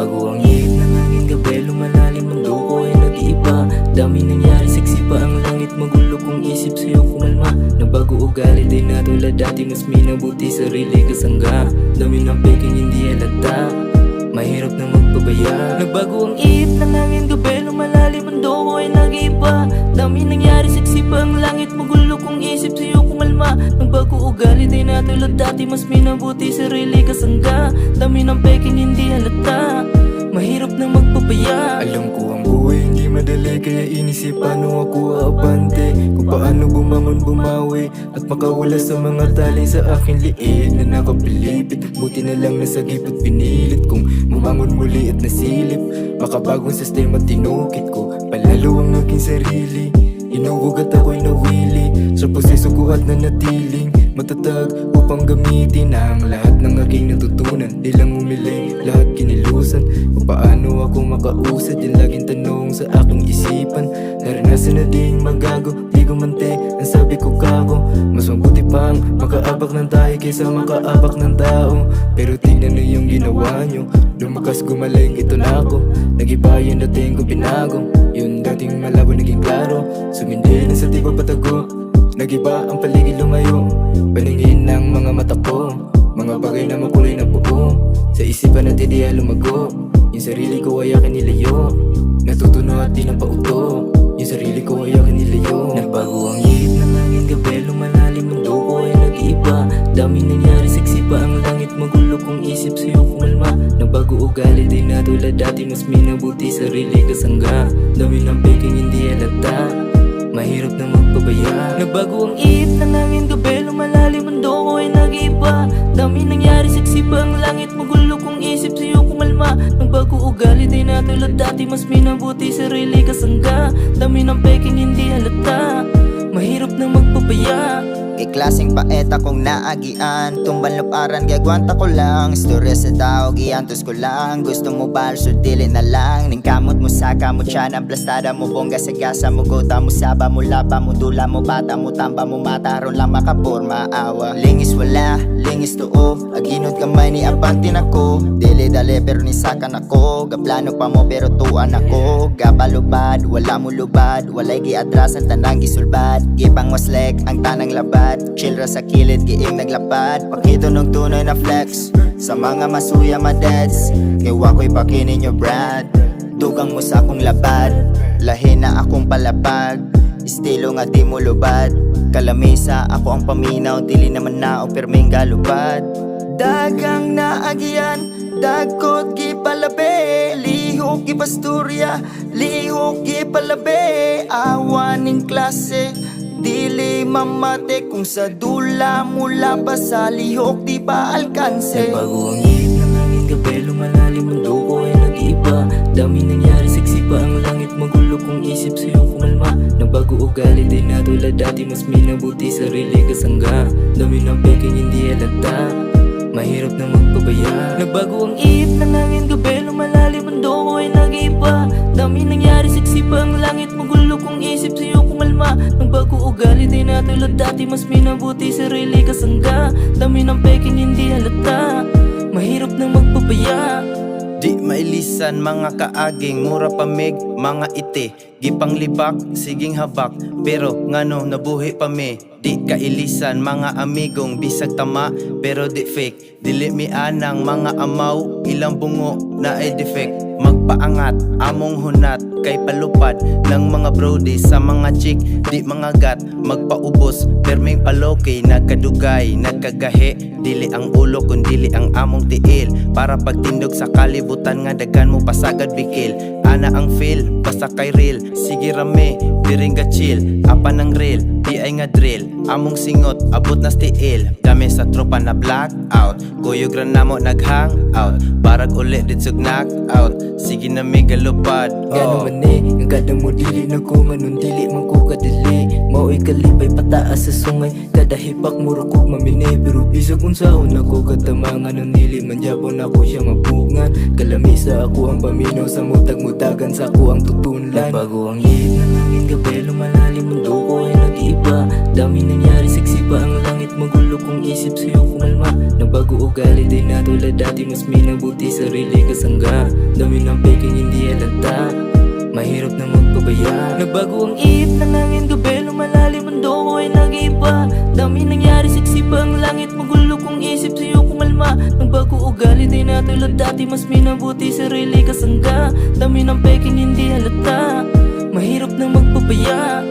Nagbago ang ihip ng hangin, gabi lumalalim, mundo ko ay nag-iiba. Dami nangyari, sexy pa ang langit, magulo kong isip sa'yo kumalma. Nagbago ugali, di na tulad dati, mas minabuti sarili kasangga. Dami ng peking hindi halata, mahirap na magpabaya. Nagbago ang ihip ng hangin, gabi lumalalim, mundo ko ay nag-iiba. Dami nangyari, sexy pa ang langit, magulo kong isip sa'yo kumalma. Nagbago ugali, di na tulad dati, mas minabuti sarili kasangga. Dami ng peking hindi halata, mahirap na magpapaya. Alam ko ang buhay hindi madali, kaya inisip paano ako aabante, kung paano bumangon bumawi at makawala sa mga tali sa aking liit na nakapilipit. Buti na lang nasagip at pinilit kong bumangon muli at nasilip. Makabagong sistema tinukit ko, palalo ang aking sarili. Inuwag at ako'y nawili sa proseso ko at nanatiling matatag upang gamitin ang lahat ng aking natutunan. Di lang umiling, lahat kinilusan. Kung paano ako makausad, yung laging tanong sa aking isipan. Naranasan na ding magago, di gumante ang sabi ko kako. Mas mabuti pang makaabak ng tayo kaysa makaabak ng tao. Pero tingnan nyo yung ginawa nyo, lumakas gumaling, ito na ako. Nag-iba yung dating ko binago, yung dating malabo naging klaro. Sumindi na sa di patago, nag-iba ang paligid lumayo. Paningin ng mga mata ko, mga bagay na makulay na buo. Sa isipan at ideya lumago, yung sarili ko ay akin nilayo. Natutuno at di na pauto, yung sarili ko ay akin nilayo. Nagbago ang ihip ng hangin, gabi lumalalim, mundo ko ay nag-iiba. Dami nangyari, sexy pa ang langit, magulo kong isip sa'yo kumalma. Nagbago ugali, di na tulad dati, mas minabuti sarili kasangga. Dami ng peking hindi halata, mahirap na magpabaya. Nagbago ang ihip ng hangin, gabi lumalalim, mundo ko ay nag-iiba. Dami nangyari, sexy pa ang langit, magulo kong isip sa'yo kumalma. Nagbago ugali, di na tulad dati, mas minabuti sarili kasangga. Dami ng peking hindi halata, mahirap na magpabaya. Kay klaseng paeta kong naagian, tumbang luparan gagwanta ko lang. Istorya sa tao, giantos ko lang. Gusto mo ba, so dili na lang. Ning kamot mo, saka mo, tiyan ang plastada mo, bongga sa gasa mo, gota mo, saba mo, laba mo, dula mo, bata mo, tamba mo, mata, ron lang makaporma, awa. Lingis wala, lingis tuo, aginod kamay ni abantin ako. Dili dali pero nisakan ako, gaplano pa mo pero tuan ako. Gabalubad, wala mo lubad, walay giadrasan tanang gisulbad. Gipang waslek ang tanang labad, chill ra sa kilid giing naglapad. Pakito ng tunay na flex sa mga masuya madeds, kay wako'y pakinin nyo brad. Dugang mo sa akong labad, lahi na akong palapag, estilo nga di mo lubad. Kalamisa ako ang paminaw, dili naman na o perming galubad. Dagang naagian, dagkot gipalabe, lihok gipasturya, lihok gipalabe. Awaning klase, dili mamate kung sa dula mula pa sa lihok di pa alkanse. Nagbago ang ihip ng hangin, gabi lumalalim, mundo ko ay nag-iiba. Dami nangyari, sexy pa ang langit, magulo kong isip sa'yo kumalma. Nagbago ugali, di na tulad dati, mas minabuti sarili kasangga. Dami ng peking hindi halata, mahirap na magpabaya. Nagbago ang ihip ng hangin, gabi lumalalim, mundo ko ay nag-iiba. Dami nangyari, sexy pa ang langit, magulo kong isip sa'yo kumalma. Nagbago ugali, di na tulad dati, mas minabuti sarili kasangga. Dami ng peking hindi halata, mahirap na magpabaya. Di mailisan mga kaaging, mura pamig, mga ite. Gipang libak, siging habak, pero ngano nabuhi pa me. Di kailisan mga amigong, bisag tama, pero di fake. Dili mi anang mga amaw, ilang bungo na ay defect. Magpaangat, among hunat, kay palupad ng mga brody sa mga chick, di mga gat. Magpaubos, perming paloke, nagkadugay, nagkagahe. Dili ang ulo kung dili ang among tiil, para pagtindog sa kalibutan nga dagan mo pasagad bikil. Ana ang feel, basta kay real, sige rame, diring ga chill. Apa ng real, di ay nga drill, among singot, abot na stiil. Dami sa tropa na black out, kuyog ran namo naghang out. Barag ulit ditsug knock out, sige na may galupad. Gano man ang kada mo dili na ko, nganong dili man ko kadili. Mao'y kalipay pataas sa sungay, kada hipak mo rakog mamine. Pero bisag unsaon ako katamangan, nung dili man yapon ako siya mapungan. Kalamisa ako ang paminaw, sa mutag-mutagan sa ako ang tutunlan. Nagbago ang ihip ng hangin, gabi lumalalim, mundo ko ay nag-iiba. nag-iiba. Dami nangyari, sexy pa ang langit, magulo kung isip sa'yo kumalma. Nabago ugali, di na tulad dati, mas minabuti sarili kasangga. Dami ng peking hindi halata, mahirap na magpabaya. Nagbago ang ihip ng hangin, gabi lumalalim, mundo ko ay nag-iiba. Dami nangyari, sexy pa ang langit, magulo kung isip sa'yo kumalma. Nagbago ugali, di na tulad dati, mas minabuti sarili kasangga. Dami ng peking hindi halata, mahirap na magpapaya.